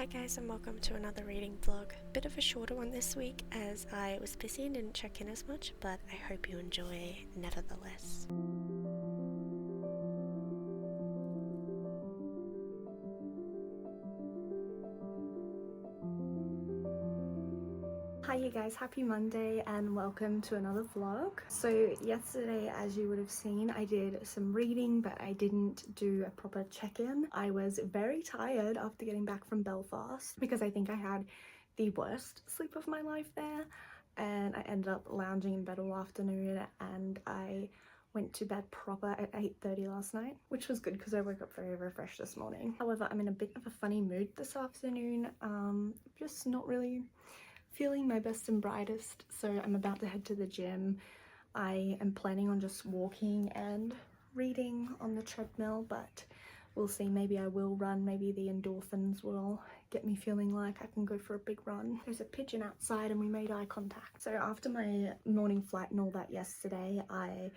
Hi guys, and welcome to another reading vlog. Bit of a shorter one this week as I was busy and didn't check in as much, but I hope you enjoy nevertheless. Hi you guys, happy Monday and welcome to another vlog. So yesterday, as you would have seen, I did some reading, but I didn't do a proper check-in. I was very tired after getting back from Belfast because I think I had the worst sleep of my life there, and I ended up lounging in bed all afternoon and I went to bed proper at 8:30 last night, which was good because I woke up very refreshed this morning. However, I'm in a bit of a funny mood this afternoon, just not really feeling my best and brightest, so I'm about to head to the gym. I am planning on just walking and reading on the treadmill, but we'll see. Maybe I will run, maybe the endorphins will get me feeling like I can go for a big run. There's a pigeon outside and we made eye contact. So after my morning flight and all that yesterday, I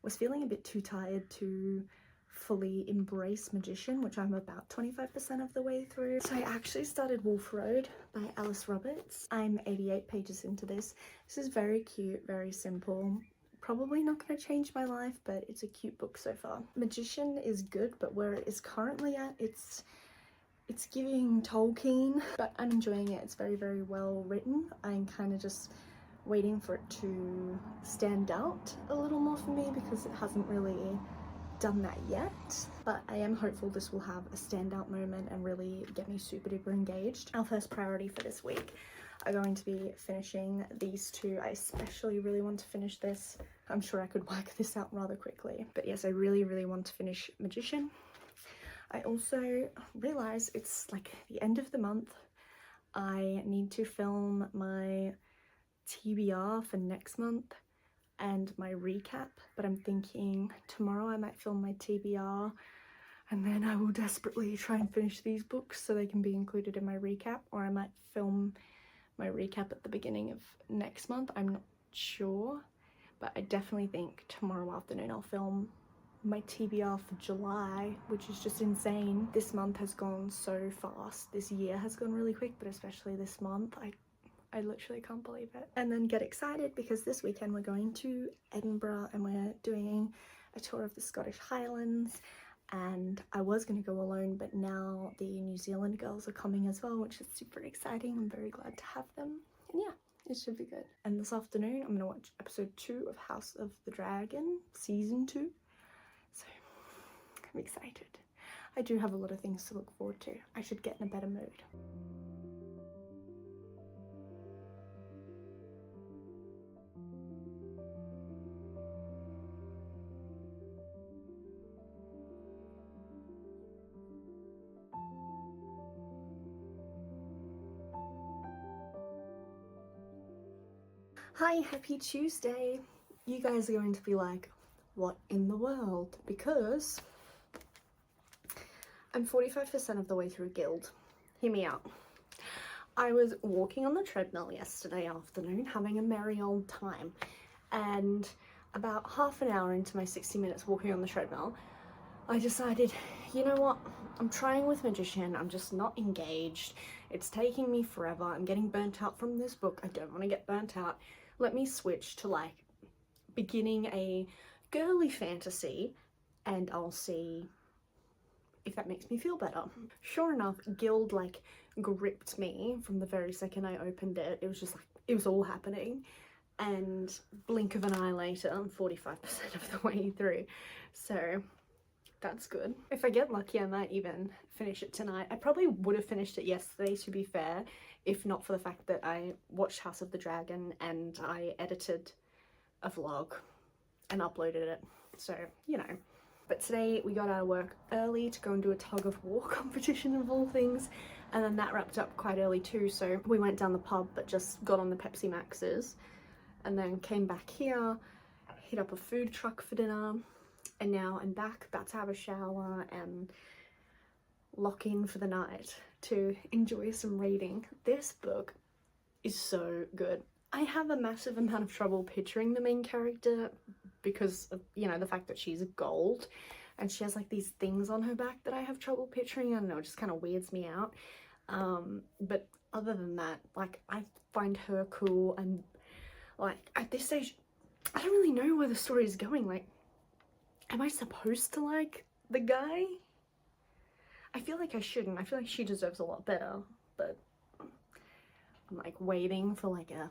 was feeling a bit too tired to fully embrace Magician, which I'm about 25% of the way through. So I actually started Wolf Road by Alice Roberts. I'm 88 pages into this. This is very cute, very simple. Probably not going to change my life, but it's a cute book so far. Magician is good, but where it is currently at, it's giving Tolkien, but I'm enjoying it. It's very well written. I'm kind of just waiting for it to stand out a little more for me because it hasn't really done that yet, but I am hopeful this will have a standout moment and really get me super duper engaged. Our first priority for this week are going to be finishing these two. I especially really want to finish this. I'm sure I could work this out rather quickly, but yes, I really want to finish Magician. I also realize it's like the end of the month. I need to film my TBR for next month and my recap, but I'm thinking tomorrow I might film my TBR and then I will desperately try and finish these books so they can be included in my recap, or I might film my recap at the beginning of next month. I'm not sure, but I definitely think tomorrow afternoon I'll film my TBR for July, which is just insane. This month has gone so fast. This year has gone really quick, but especially this month. I literally can't believe it. And then get excited because this weekend we're going to Edinburgh and we're doing a tour of the Scottish Highlands, and I was going to go alone, but now the New Zealand girls are coming as well, which is super exciting. I'm very glad to have them, and yeah, it should be good. And this afternoon I'm going to watch episode 2 of House of the Dragon season 2, so I'm excited. I do have a lot of things to look forward to. I should get in a better mood. Hi, happy Tuesday. You guys are going to be like, what in the world? Because I'm 45% of the way through Gild. Hear me out. I was walking on the treadmill yesterday afternoon having a merry old time, and about half an hour into my 60 minutes walking on the treadmill, I decided, you know what, I'm trying with Magician, I'm just not engaged, it's taking me forever, I'm getting burnt out from this book, I don't want to get burnt out. Let me switch to like beginning a girly fantasy and I'll see if that makes me feel better. Sure enough, Gild like gripped me from the very second I opened it. It was just like, it was all happening, and blink of an eye later, I'm 45% of the way through, so that's good. If I get lucky, I might even finish it tonight. I probably would have finished it yesterday, to be fair, if not for the fact that I watched House of the Dragon and I edited a vlog and uploaded it, so you know. But today we got out of work early to go and do a tug of war competition of all things, and then that wrapped up quite early too, so we went down the pub but just got on the Pepsi Maxes and then came back here, hit up a food truck for dinner, and now I'm back, about to have a shower and lock in for the night to enjoy some reading. This book is so good. I have a massive amount of trouble picturing the main character because of, you know, the fact that she's gold and she has like these things on her back that I have trouble picturing. I don't know, it just kind of weirds me out. But other than that, like, I find her cool, and like at this stage I don't really know where the story is going. Like, am I supposed to like the guy? I feel like I shouldn't. I feel like she deserves a lot better, but I'm like waiting for like a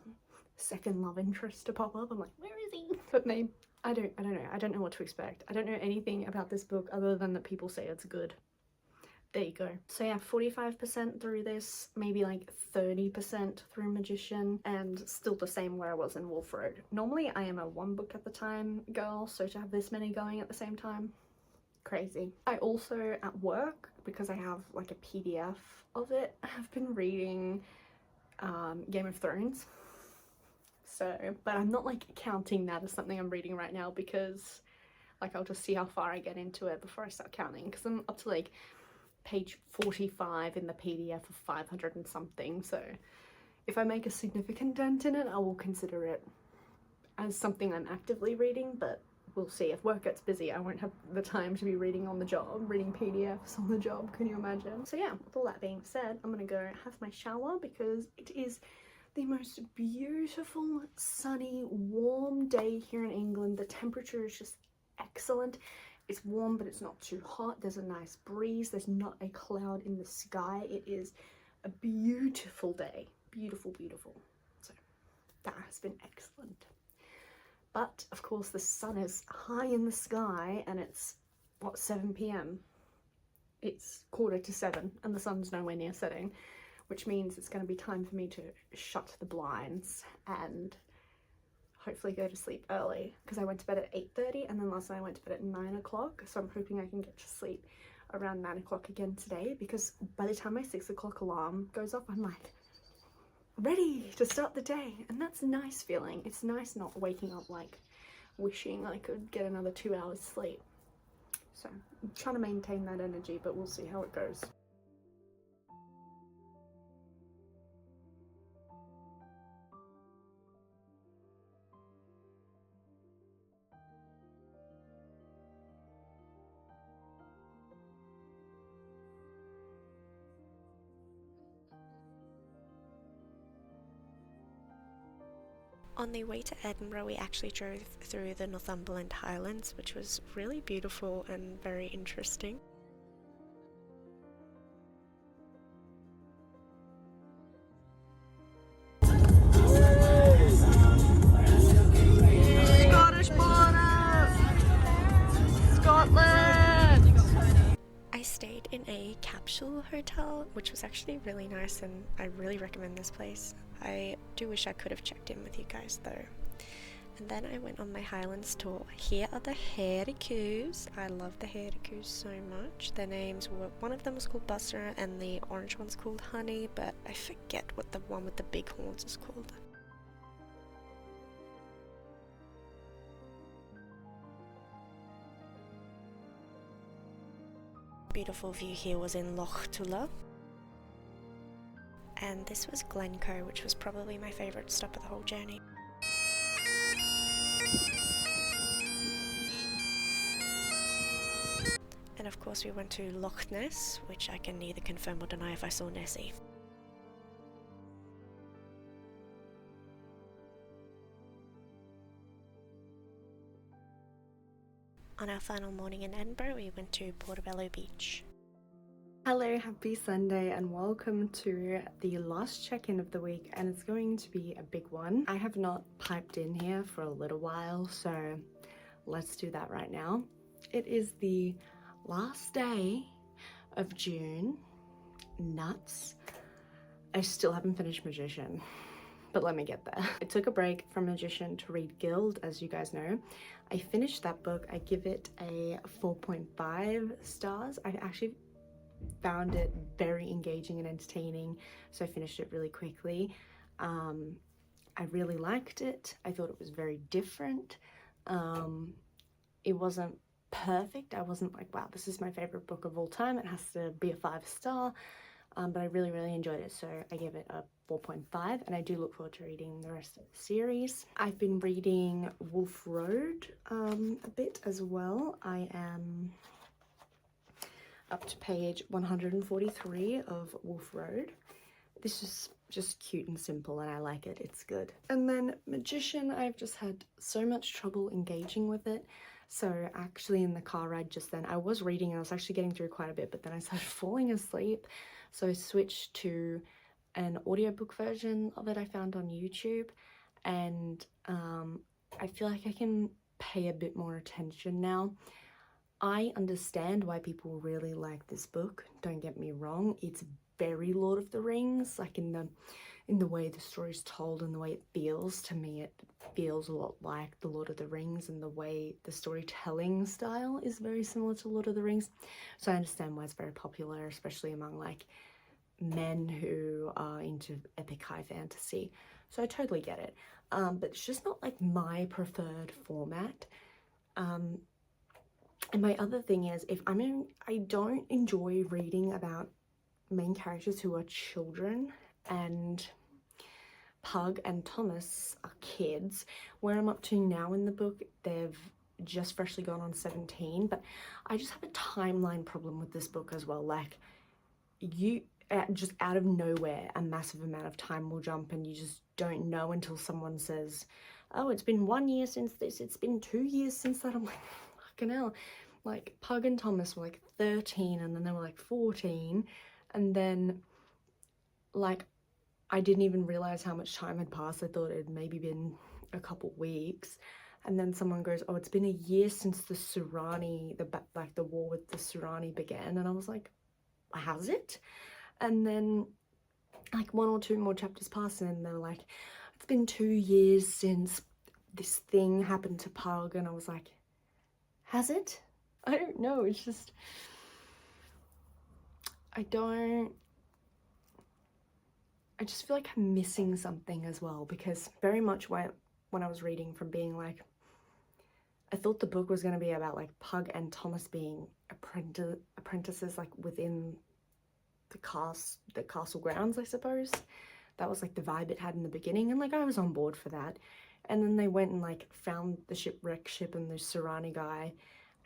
second love interest to pop up. I'm like, where is he? But maybe I don't know. I don't know what to expect. I don't know anything about this book other than that people say it's good. There you go. So yeah, 45% through this, maybe like 30% through Magician, and still the same where I was in Wolf Road. Normally I am a one book at the time girl, so to have this many going at the same time, crazy. I also, at work, because I have like a PDF of it, have been reading Game of Thrones. So, but I'm not like counting that as something I'm reading right now, because like I'll just see how far I get into it before I start counting, because I'm up to like page 45 in the PDF of 500 and something, so if I make a significant dent in it, I will consider it as something I'm actively reading, but we'll see. If work gets busy, I won't have the time to be reading on the job, reading PDFs on the job, can you imagine? So yeah, with all that being said, I'm gonna go have my shower because it is the most beautiful, sunny, warm day here in England. The temperature is just excellent. It's warm, but it's not too hot. There's a nice breeze. There's not a cloud in the sky. It is a beautiful day. Beautiful, beautiful. So that has been excellent. But of course the sun is high in the sky, and it's, what, 7 p.m? It's 6:45 and the sun's nowhere near setting, which means it's going to be time for me to shut the blinds and hopefully go to sleep early, because I went to bed at 8:30 and then last night I went to bed at 9 o'clock, so I'm hoping I can get to sleep around 9 o'clock again today, because by the time my 6 o'clock alarm goes off, I'm like ready to start the day, and that's a nice feeling. It's nice not waking up like wishing I could get another 2 hours sleep. So I'm trying to maintain that energy, but we'll see how it goes. On the way to Edinburgh, we actually drove through the Northumberland Highlands, which was really beautiful and very interesting. Scottish border! Scotland! I stayed in a capsule hotel, which was actually really nice, and I really recommend this place. I do wish I could have checked in with you guys though. And then I went on my Highlands tour. Here are the hairy coos. I love the hairy coos so much. Their names were, one of them was called Buster and the orange one's called Honey, but I forget what the one with the big horns is called. Beautiful view here was in Loch Tula. And this was Glencoe, which was probably my favourite stop of the whole journey. And of course we went to Loch Ness, which I can neither confirm or deny if I saw Nessie. On our final morning in Edinburgh, we went to Portobello Beach. Hello, happy Sunday and welcome to the last check-in of the week, and it's going to be a big one. I have not piped in here for a little while, so let's do that right now. It is the last day of June. Nuts. I still haven't finished Magician, but let me get there. I took a break from Magician to read Gild, as you guys know. I finished that book. I give it a 4.5 stars. I actually found it very engaging and entertaining, so I finished it really quickly. I really liked it. I thought it was very different. It wasn't perfect. I wasn't like, wow, this is my favorite book of all time, it has to be a 5-star, but I really enjoyed it, so I gave it a 4.5, and I do look forward to reading the rest of the series. I've been reading Wolf Road a bit as well. I am up to page 143 of Wolf Road. This is just cute and simple and I like it, it's good. And then Magician, I've just had so much trouble engaging with it. So actually in the car ride just then, I was reading and I was actually getting through quite a bit, but then I started falling asleep. So I switched to an audiobook version of it I found on YouTube, and I feel like I can pay a bit more attention now. I understand why people really like this book, don't get me wrong. It's very Lord of the Rings, like in the way the story's told and the way it feels. To me, it feels a lot like the Lord of the Rings, and the way the storytelling style is very similar to Lord of the Rings. So I understand why it's very popular, especially among like men who are into epic high fantasy. So I totally get it. But it's just not like my preferred format. And my other thing is, I don't enjoy reading about main characters who are children, and Pug and Thomas are kids. Where I'm up to now in the book, they've just freshly gone on 17, but I just have a timeline problem with this book as well. Like, just out of nowhere, a massive amount of time will jump and you just don't know until someone says, oh, it's been 1 year since this, it's been 2 years since that. I'm like, fucking hell. Like, Pug and Thomas were like 13 and then they were like 14, and then like I didn't even realize how much time had passed. I thought it had maybe been a couple weeks, and then someone goes, oh, it's been a year since the Surani, the war with the Surani began, and I was like, has it? And then like 1 or 2 more chapters passed and they're like, it's been 2 years since this thing happened to Pug, and I was like, has it? I don't know, it's just, I just feel like I'm missing something as well, because very much when I was reading from being like, I thought the book was going to be about like Pug and Thomas being apprentices like within the castle grounds, I suppose. That was like the vibe it had in the beginning, and like I was on board for that. And then they went and like found the shipwrecked ship and the Surani guy,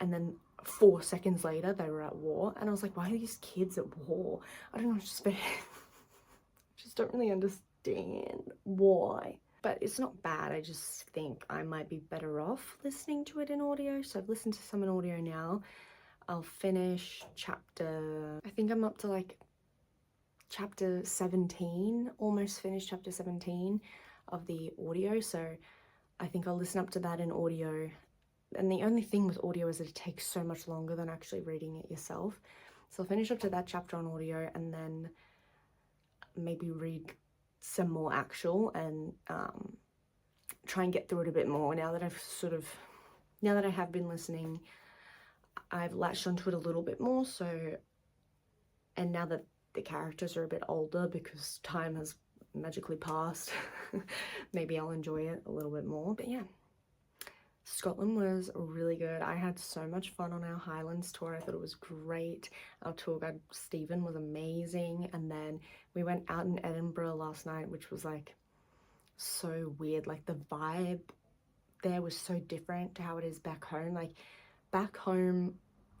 and then 4 seconds later they were at war, and I was like, why are these kids at war? I don't know, just don't really understand why. But it's not bad, I just think I might be better off listening to it in audio. So I've listened to some in audio now. I'll finish I think I'm up to like chapter 17, almost finished chapter 17 of the audio, so I think I'll listen up to that in audio. And the only thing with audio is that it takes so much longer than actually reading it yourself. So I'll finish up to that chapter on audio and then maybe read some more actual, and try and get through it a bit more. Now that I have been listening, I've latched onto it a little bit more. So, and now that the characters are a bit older because time has magically passed, maybe I'll enjoy it a little bit more. But yeah, Scotland was really good. I had so much fun on our Highlands tour. I thought it was great. Our tour guide Stephen was amazing, and then we went out in Edinburgh last night, which was like so weird. Like the vibe there was so different to how it is back home. Like back home,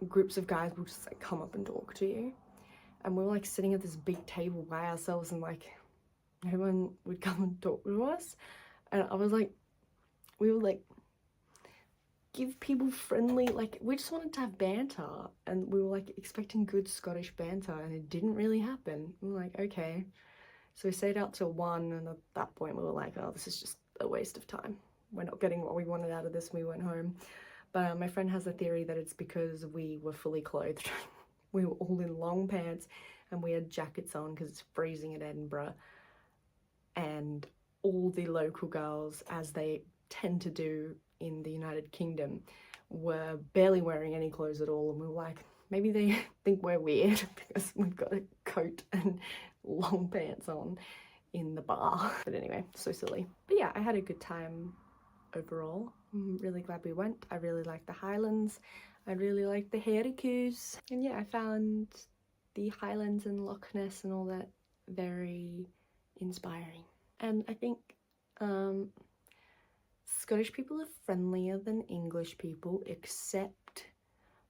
groups of guys will just like come up and talk to you, and we were like sitting at this big table by ourselves, and like no one would come and talk to us. And I was like, we were like, give people friendly, like we just wanted to have banter, and we were like expecting good Scottish banter, and it didn't really happen. We were like, okay. So we stayed out till 1, and at that point we were like, oh, this is just a waste of time. We're not getting what we wanted out of this, and we went home. But my friend has a theory that it's because we were fully clothed. We were all in long pants and we had jackets on because it's freezing in Edinburgh, and all the local girls, as they tend to do in the United Kingdom, were barely wearing any clothes at all, and we were like, maybe they think we're weird because we've got a coat and long pants on in the bar. But anyway, so silly. But yeah, I had a good time overall. I'm really glad we went. I really like the Highlands. I really like the Heracles. And yeah, I found the Highlands and Loch Ness and all that very inspiring. And I think Scottish people are friendlier than English people, except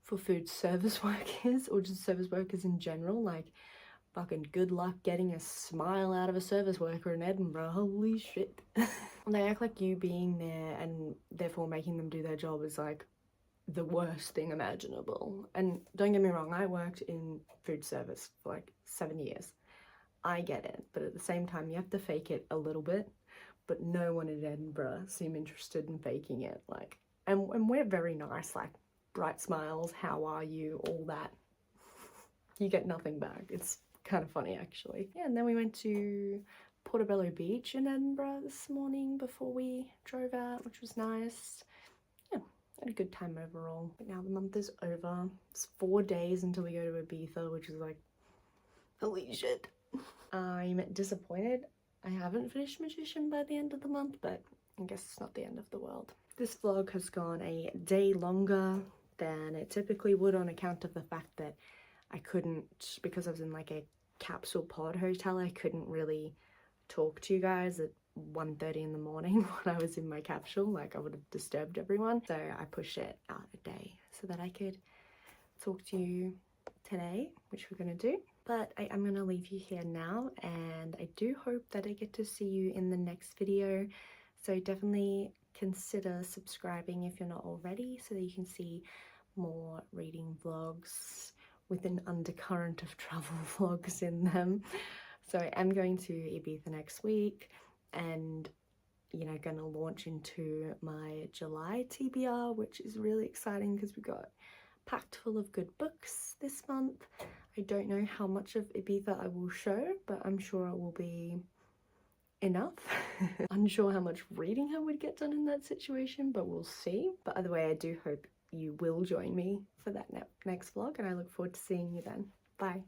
for food service workers or just service workers in general. Like, fucking good luck getting a smile out of a service worker in Edinburgh. Holy shit. They act like you being there and therefore making them do their job is like the worst thing imaginable. And don't get me wrong, I worked in food service for like 7 years. I get it, but at the same time you have to fake it a little bit. But no one in Edinburgh seemed interested in faking it. Like, and we're very nice, like bright smiles, how are you, all that. You get nothing back. It's kind of funny actually. Yeah, and then we went to Portobello Beach in Edinburgh this morning before we drove out, which was nice. Yeah, had a good time overall. But now the month is over. It's 4 days until we go to Ibiza, which is like, holy shit. I'm disappointed I haven't finished Magician by the end of the month, but I guess it's not the end of the world. This vlog has gone a day longer than it typically would on account of the fact that I couldn't, because I was in like a capsule pod hotel, I couldn't really talk to you guys at 1:30 in the morning when I was in my capsule. Like, I would have disturbed everyone. So I pushed it out a day so that I could talk to you today, which we're gonna do. But I'm gonna leave you here now, and I do hope that I get to see you in the next video. So definitely consider subscribing if you're not already, so that you can see more reading vlogs with an undercurrent of travel vlogs in them. So I am going to Ibiza next week, and you know, gonna launch into my July TBR, which is really exciting because we got packed full of good books this month. I don't know how much of Ibiza I will show, but I'm sure it will be enough. Unsure how much reading I would get done in that situation, but we'll see. But either way, I do hope you will join me for that next vlog, and I look forward to seeing you then. Bye.